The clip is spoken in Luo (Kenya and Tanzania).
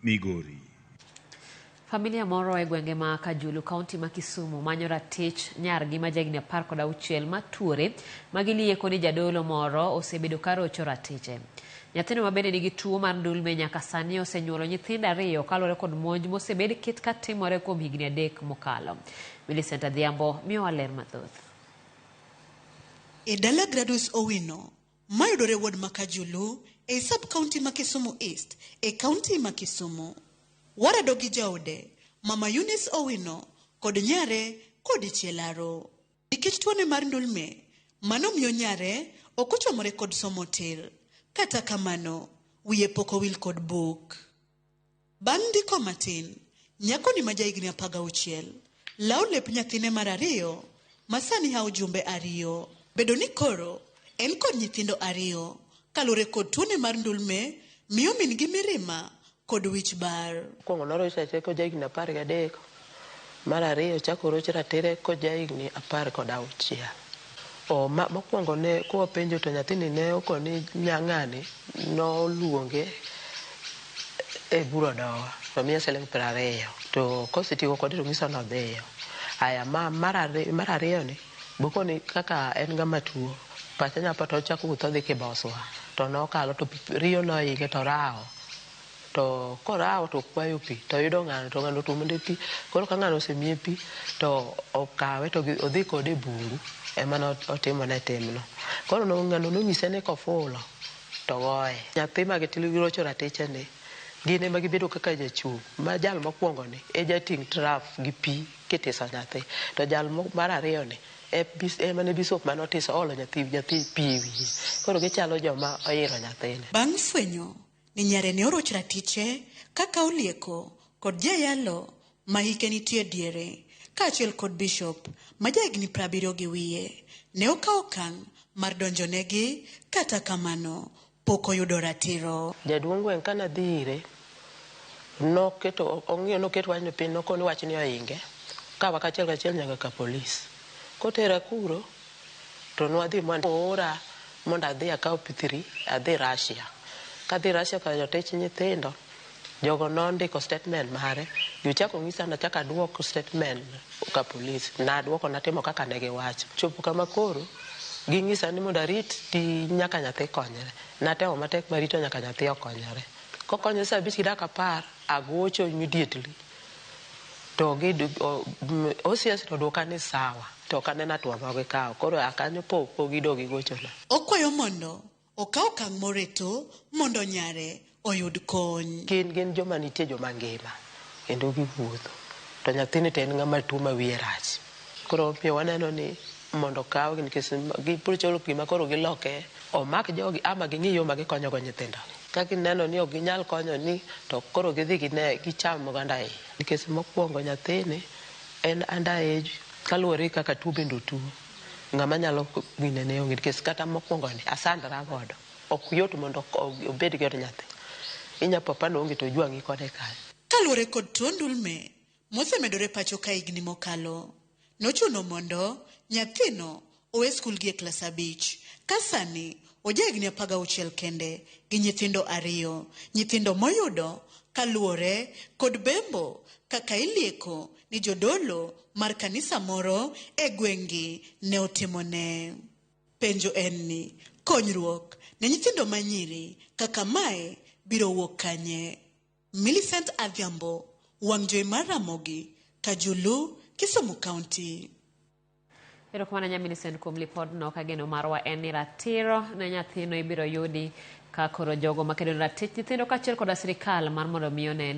Migori. Familia moro e gwenge ma Kajulu, kaunti ma Kisumu, manyo ratich nyargi ma jahigni 16 matuore magilieko ni jadolo moro osebedo ka rocho ratiche. Nyathino ma bende nigi tuo mar ndulme nyaka sani osenyuolo nyithindo 2 kaluwore kod monj mosebed kit ka timore kuom higni 3 mokalo. Millicent Adhiambo miyowa ler mathoth. E dala Gradus Owino, mayudore ward ma Kajulu, e sub-county ma Kisumu East, e county ma Kisumu. Warado gi jaode, Mama Eunice Owino, kod nyare, kod chielaro. Nikech tuone mar ndulme, mano miyo nyare, okochomore kod somo tir. Kata kamano, wiye poko wil kod buk. Bang' ndiko matin, nyako ni majahigni 16, lao lep nyathine mar 2, masani hao jumbe 2. Bedo ni koro, en kod nyithindo 2, kalure kod tuone mar ndulme, miyo min gi mirima, kod wich bar. Kongo norocha cheko jahigni 13, mar 2 chako roch ratire ko jahigni 16. Mokwongo ne kowa penjo to nyathini ne okoni nyang'ani noluonge e buro dowa to miye siling 20 to kosetieko kode to ng'iso nodhiyo. Aya mar ariyo ni bokoni kaka en ng'ama tuo pache nyapato ochako wuotho dhi Kiboswa to nokalo to riyo noinge to rao. To korao to kwayo pi to yudo ng'ano to ng'ano tuomone pi. Koro ka ng'ano osemiye pi to okawe to odhi kode bungu emano otimone timno. Koro ng'ano nonyise ni kofulo to goye. Nyathi ma girocho ratiche ni gin ema gibedo kaka jachung' ma jal mokwongo ni e jating' traf gi pi kitiso nyathi. To jal mar ariyo ni ema ne bisop manotiso olo nyathi pi e wiye. Koro gichalo joma oyiro nyathine. Bang' fwenyo ni nyare ne oroch ratiche kaka olieko kod jayalo ma hike nitie diere kaachiel kod bishop ma jahigni 70 gi wiye ne okawo okang' mar donjonegi. Kata kamano pok oyudo ratiro. Jaduong' gweng' kana dhi ire noketo wachno piny nokoni wach ni oinge kawa kachiel nyaka ka polis. Kotera kuro to nwadhi ora mondo adhi akaw P3 adhi Russia. Kadhi Russia ka jotich nyithindo jogo nondiko statement mare. Gichako ng'isa na chaka duoko statement ka polis. Na duoko natimo kaka ne giwacho. Chopo kama koro ging'isa ni mondo arit ti nyaka nyathi konyre. Natemo matek marito nyaka nyathi okonyre. Kokonyre sa 5 gi dakika 10 agocho immediately. To OCS to duoka ni sawa. To kanena tuomo gi kawo. Koro akanyo po gidogi gochona. Okwayo mondo okaw okang' moreto mondo nyare oyud kony. Gin joma nitie joma ngima kendo giwuotho. To nyathini to en ng'ama tuo ma wiye rach. Koro miyo waneno ni mondo kaw nikech gipucholo gima koro giloke omak jogi ama ging'i yo ma gikonyogo nyithindo. Ka gineno ni ok ginyal konyo ni to koro gidhi gicham oganda e. Nikech mokwongo nyathini en underage kaluwore kaka tuo bende tuo. Ng'ama nyalo winene onge nikech kata mokwongo ni asandra godo. Ok yot mondo obed gi nyathi. Inya papa no onge to jwang'i kode kae. Kaluwore kod tuo ndulme mosemedore pacho ka higni mokalo, nochuno mondo nyathino owe skul gi e klas 5 ka sani ojahigni 16 kende gi nyithindo 2. Nyithindo moyudo kaluwore kod bembo kaka ilieko ni jodolo mar kanisa moro e gwengi ne otimone. Penjo en ni konyruok ne nyithindo manyiri kaka mae biro wuok kanye? Millicent Adhiambo, wang' jowi mar Ramogi, Kajulu, Kisumu County. Erokamano nya Millicent kuom lipodno. Kageno marwa en ni ratiro ne nyathino ibiro yudi ka koro jogo makedo ratich nyithindo kaachiel koda sirikal mar mondo miyo ne